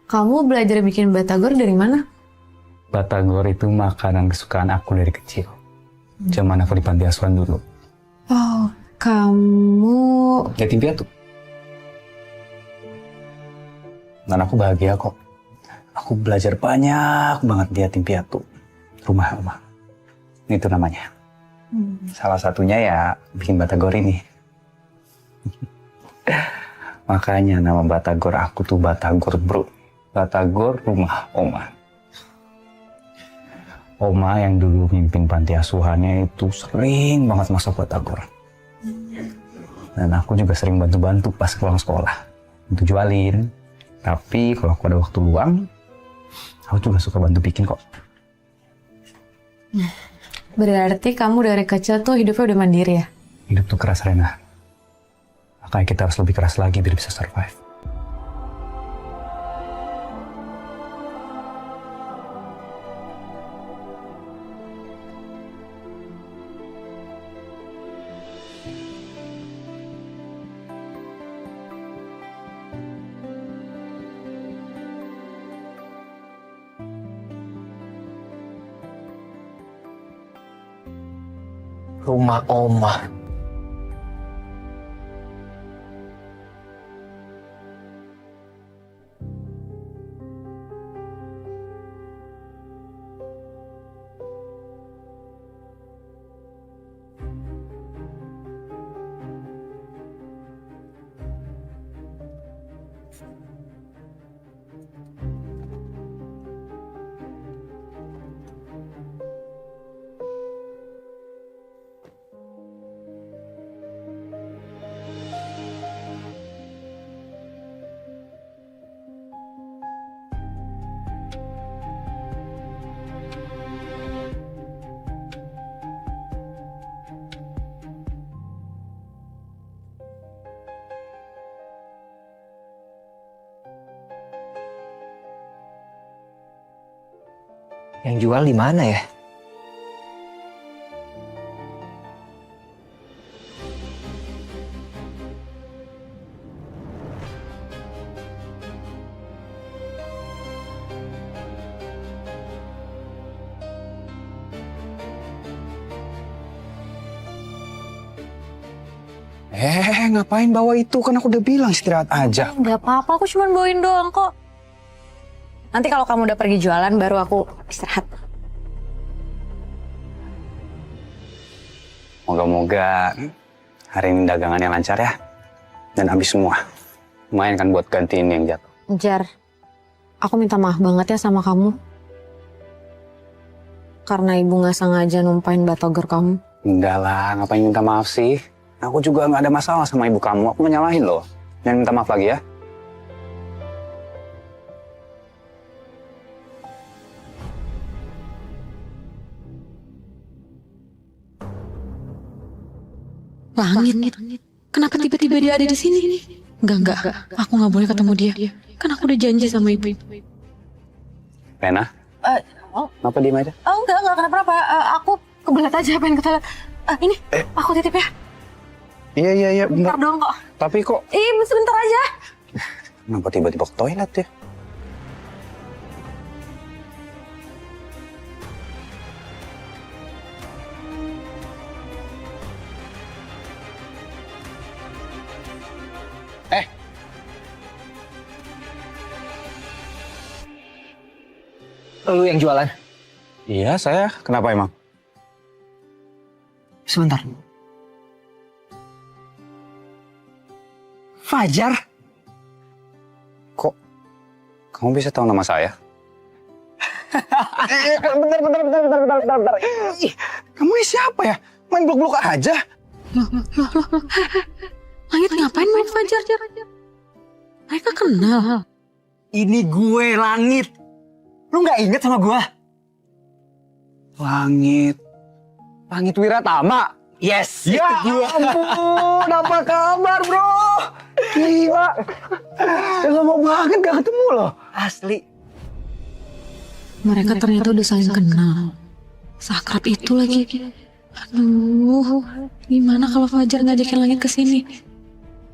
Kamu belajar bikin batagor dari mana? Batagor itu makanan kesukaan aku dari kecil. Zaman aku di panti asuhan dulu. Oh, kamu... Yatim piatu. Dan aku bahagia kok. Aku belajar banyak banget di yatim piatu. Rumah. Itu namanya. Salah satunya ya bikin batagor ini. Makanya nama batagor aku tuh Batagor Bro. Batagor rumah Oma. Oma yang dulu mimpin panti asuhannya itu sering banget masak batagor. Dan aku juga sering bantu-bantu pas pulang sekolah. Untuk jualin. Tapi kalau aku ada waktu luang, aku juga suka bantu bikin kok. Berarti kamu dari kecil tuh hidupnya udah mandiri ya? Hidup tuh keras, Rena. Makanya kita harus lebih keras lagi biar bisa survive. Rumah Oma. Yang jual di mana ya? Ngapain bawa itu? Kan aku udah bilang istirahat aja. Nggak apa-apa, aku cuma bawain doang kok. Nanti kalau kamu udah pergi jualan, baru aku istirahat. Moga-moga hari ini dagangannya lancar ya. Dan habis semua. Lumayan kan buat gantiin yang jatuh. Jar, aku minta maaf banget ya sama kamu. Karena ibu nggak sengaja numpain batagor kamu. Enggak lah, ngapain minta maaf sih? Aku juga nggak ada masalah sama ibu kamu. Aku menyalahin loh. Jangan minta maaf lagi ya. Langit. Kenapa tiba-tiba dia ada di sini? Enggak. Aku nggak boleh ketemu dia. Kan aku udah janji sama ibu. Rena? Kenapa diem aja? Oh enggak kenapa-napa. Aku kebelet aja pengen ke toilet. Ini, aku titip ya. Iya, Bentar bentar. dong kok. Tapi kok Sebentar aja. kenapa tiba-tiba ke toilet ya? Lu yang jualan? Iya, saya. Kenapa emang? Sebentar. Fajar? Kok kamu bisa tahu nama saya? Bentar. Ih, kamu ini siapa ya? Main blok-blok aja. Langit ngapain main Fajar? Mereka kenal. Ini gue, Langit. Lu nggak inget sama gue? Langit Wiratama. Yes, Ya itu gue. ampun, apa kabar bro? Gila, udah lama banget gak ketemu loh. Asli. Mereka ternyata udah saling kenal. Seakrab itu lagi. Aduh, gimana kalau Fajar ngajakin Langit ke sini?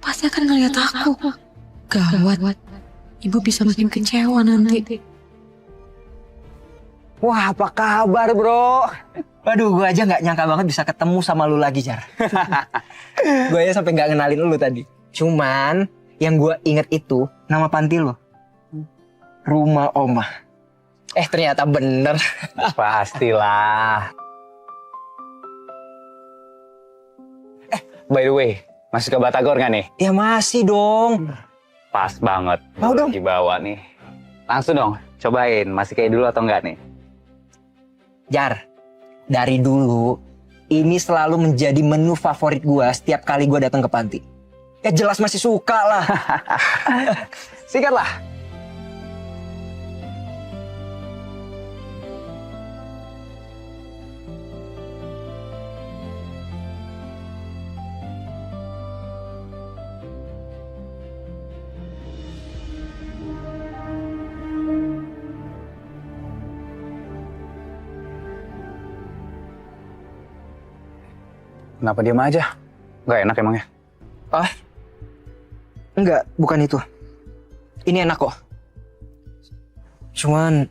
Pasti akan ngeliat aku. Gawat. ibu bisa makin kecewa nanti. Wah, apa kabar, bro? Waduh, gue aja nggak nyangka banget bisa ketemu sama lu lagi, Jar. Gue aja sampai nggak kenalin lu tadi. Cuman yang gue inget itu nama panti lu, Rumah Oma. Ternyata bener. Pastilah. By the way, masih ke Batagor nggak nih? Ya masih dong. Pas banget. Mau dong. Dibawa nih. Langsung dong, cobain. Masih kayak dulu atau enggak nih? Jar, dari dulu ini selalu menjadi menu favorit gue setiap kali gue datang ke panti. Ya jelas masih suka lah. Sikat lah. Kenapa diam aja? Nggak enak emangnya? Enggak, bukan itu. Ini enak kok. Cuman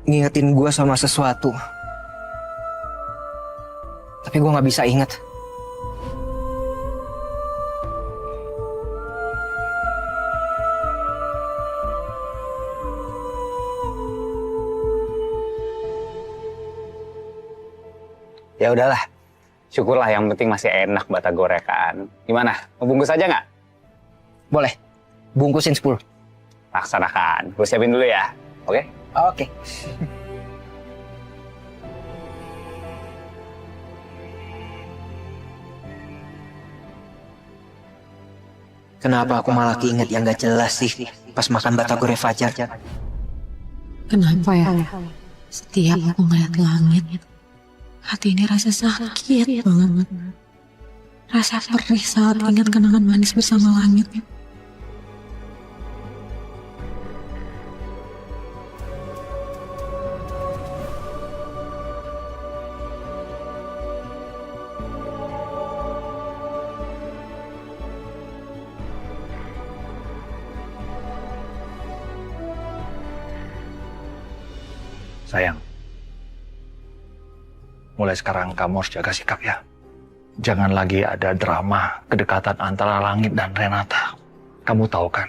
ngingetin gue sama sesuatu. Tapi gue nggak bisa inget. Ya udahlah. Syukurlah, yang penting masih enak Batagor ya kan. Gimana? Mau bungkus aja nggak? Boleh, bungkusin 10. Laksanakan. Gue siapin dulu ya. Oke? Oke. Kenapa aku malah keinget yang gak jelas sih pas makan batagor Fajar? Kenapa ya? Setiap aku ngeliat langit, hati ini rasa sakit banget. Rasa perih saat ingat kenangan manis bersama langit. Sayang, mulai sekarang kamu harus jaga sikap ya. Jangan lagi ada drama kedekatan antara Langit dan Renata. Kamu tahu kan,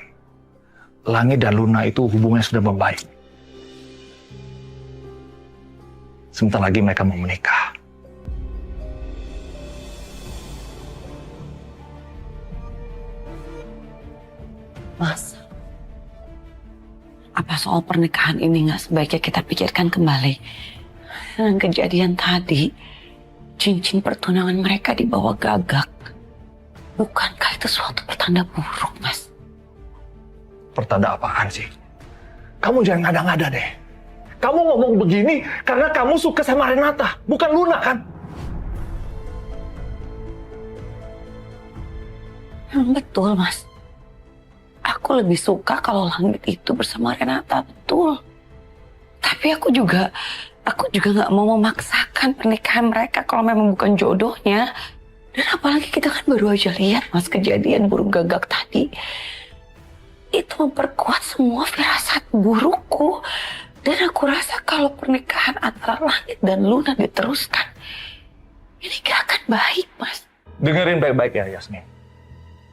Langit dan Luna itu hubungannya sudah membaik. Sebentar lagi mereka mau menikah. Mas, apa soal pernikahan ini nggak sebaiknya kita pikirkan kembali? Dengan kejadian tadi, cincin pertunangan mereka dibawa gagak. Bukankah itu suatu pertanda buruk, Mas? Pertanda apaan sih? Kamu jangan ngada-ngada deh. Kamu ngomong begini karena kamu suka sama Renata, bukan Luna kan? Memang betul, Mas. Aku lebih suka kalau Langit itu bersama Renata, betul. Tapi aku juga nggak mau memaksakan pernikahan mereka kalau memang bukan jodohnya. Dan apalagi kita kan baru aja lihat, Mas, kejadian burung gagak tadi. Itu memperkuat semua firasat burukku. Dan aku rasa kalau pernikahan antara Langit dan Luna diteruskan, ini gak akan baik, Mas. Dengerin baik-baik ya, Yasmin.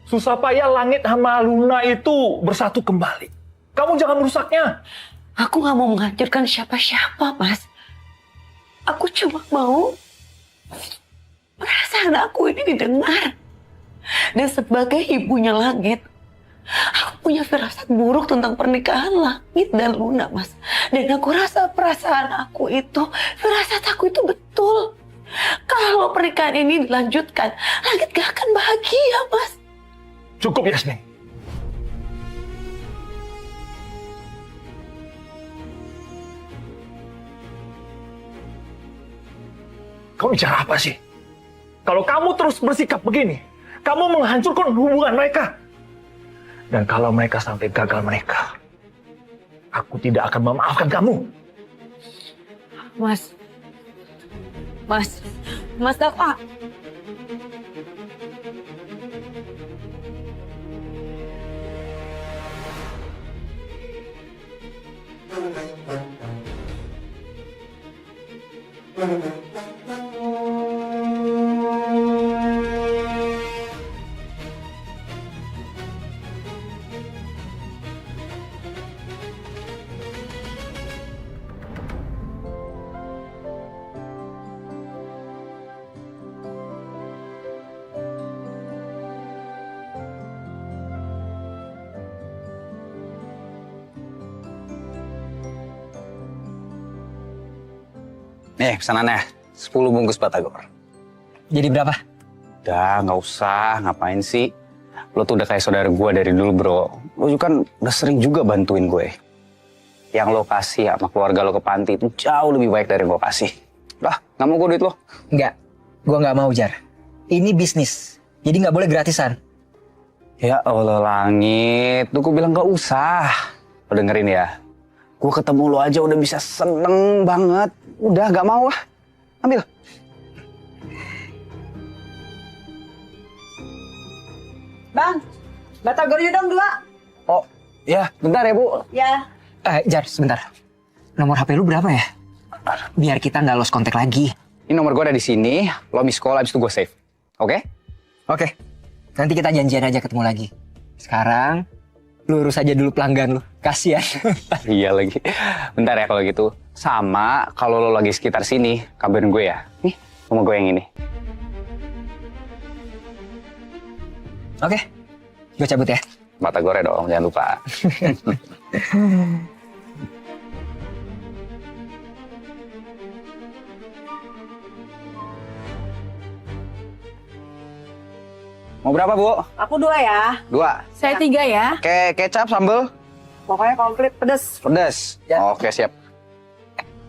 Susah payah Langit sama Luna itu bersatu kembali. Kamu jangan merusaknya. Aku gak mau menghancurkan siapa-siapa, Mas. Aku cuma mau perasaan aku ini didengar. Dan sebagai ibunya Langit, aku punya firasat buruk tentang pernikahan Langit dan Luna, Mas. Dan aku rasa perasaan aku itu, firasat aku itu betul. Kalau pernikahan ini dilanjutkan, Langit gak akan bahagia, Mas. Cukup, Yasmin. Kamu bicara apa sih? Kalau kamu terus bersikap begini, kamu menghancurkan hubungan mereka. Dan kalau mereka sampai gagal menikah, aku tidak akan memaafkan kamu. Mas Dava. Nih pesanannya, 10 bungkus batagor. Jadi berapa? Udah, nggak usah. Ngapain sih? Lo tuh udah kayak saudara gue dari dulu, bro. Lo juga kan udah sering juga bantuin gue. Yang lo kasih sama keluarga lo ke panti itu jauh lebih baik dari yang gue kasih. Udah, nggak mau gue duit lo. Enggak, gue nggak mau Jar. Ini bisnis, jadi nggak boleh gratisan. Ya Allah Langit, tuh gue bilang nggak usah. Lo dengerin ya. Gue ketemu lo aja udah bisa seneng banget. Udah, nggak mau lah. Ambil. Bang, batagornya dong 2. Oh, ya, bentar ya, Bu. Ya. Jar, sebentar. Nomor HP lu berapa ya? Biar kita nggak lost kontak lagi. Ini nomor gue ada di sini. Lo miss call, abis itu gue save. Oke? Oke, nanti kita janjian aja ketemu lagi. Sekarang, lu urus aja dulu pelanggan lu. Kasian. Iya lagi. Bentar ya kalau gitu. Sama kalau lo lagi sekitar sini, kabarin gue ya. Nih, rumah gue yang ini. Oke, gue cabut ya. Batagornya dong, jangan lupa. Mau berapa, Bu? Aku 2 ya. 2. Saya 3 ya. Kecap, sambel, Pokoknya komplit pedes. pedas. Ya. Oke, siap.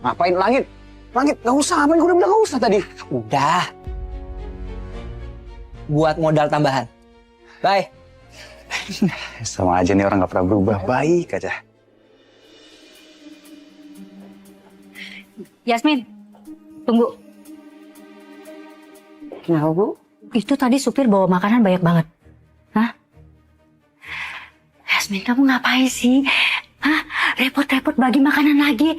Ngapain Langit? Langit, nggak usah. Ngapain gue udah bilang nggak usah tadi. Udah. Buat modal tambahan. Bye. Sama aja nih orang nggak pernah berubah. Baik aja. Yasmin, tunggu. Kenapa, Bu? Itu tadi supir bawa makanan banyak banget. Hah? Yasmin, kamu ngapain sih? Hah? Repot-repot bagi makanan lagi.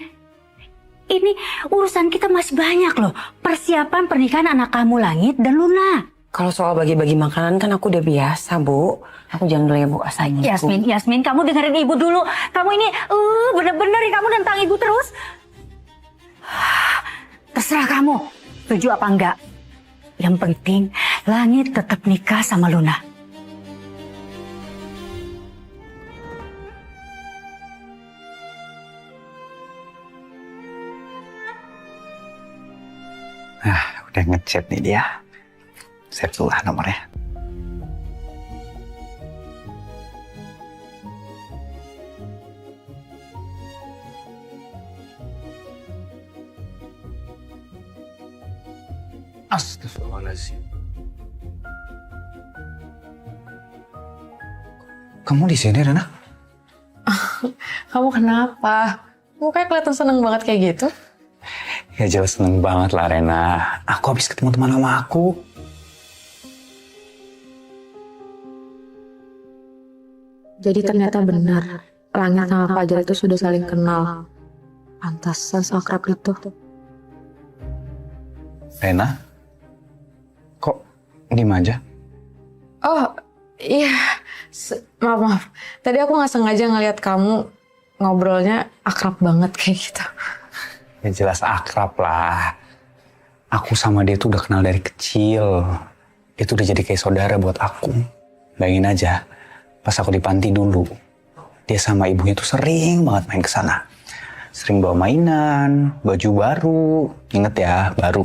Ini urusan kita masih banyak loh. Persiapan pernikahan anak kamu Langit dan Luna. Kalau soal bagi-bagi makanan kan aku udah biasa, Bu. Aku jangan dulu ya, Bu, asain aku. Yasmin, kamu dengerin ibu dulu. Kamu ini, bener-bener ya kamu nentang ibu terus. Terserah kamu, setuju apa enggak. Yang penting, Langit tetap nikah sama Luna. Nah, udah ngechat nih dia. Save dulu lah nomornya. Astagfirullahaladzim. Kamu di sini, Rena? Kamu kenapa? Kamu kayak kelihatan seneng banget kayak gitu. Ya jelas seneng banget lah, Rena. Aku habis ketemu teman lama aku. Jadi ternyata benar, Langit sama Fajar itu sudah saling kenal. Pantasan seakrab itu. Rena? Kok diem aja? Oh, iya. Maaf. Tadi aku nggak sengaja ngeliat kamu ngobrolnya akrab banget kayak gitu. Ya jelas akrab lah. Aku sama dia tuh udah kenal dari kecil. Dia tuh udah jadi kayak saudara buat aku. Bayangin aja, pas aku di panti dulu, dia sama ibunya tuh sering banget main ke sana. Sering bawa mainan, baju baru. Ingat ya, baru.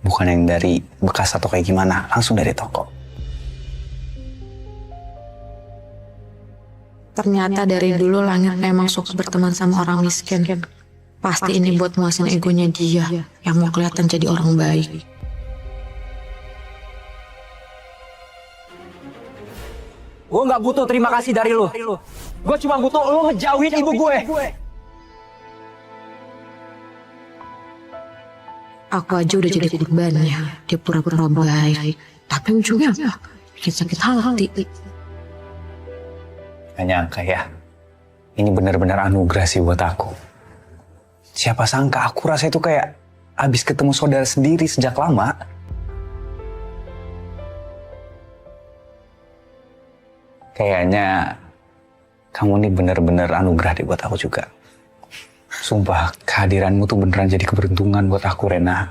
Bukan yang dari bekas atau kayak gimana, langsung dari toko. Ternyata dari dulu Langit memang suka berteman sama orang miskin. Pasti ini buat muasin egonya dia yang mau kelihatan jadi orang baik. Gue nggak butuh terima kasih dari lu. Gue cuma butuh lu ngejauhin ibu gue. Aku aja udah jadi korbannya. Dia pura-pura baik. Tapi ujungnya apa? Bikin sakit hati. Gak nyangka ya, ini benar-benar anugerah sih buat aku. Siapa sangka aku rasa itu kayak abis ketemu saudara sendiri sejak lama. Kayaknya kamu ini benar-benar anugerah deh buat aku juga. Sumpah, kehadiranmu tuh beneran jadi keberuntungan buat aku, Rena.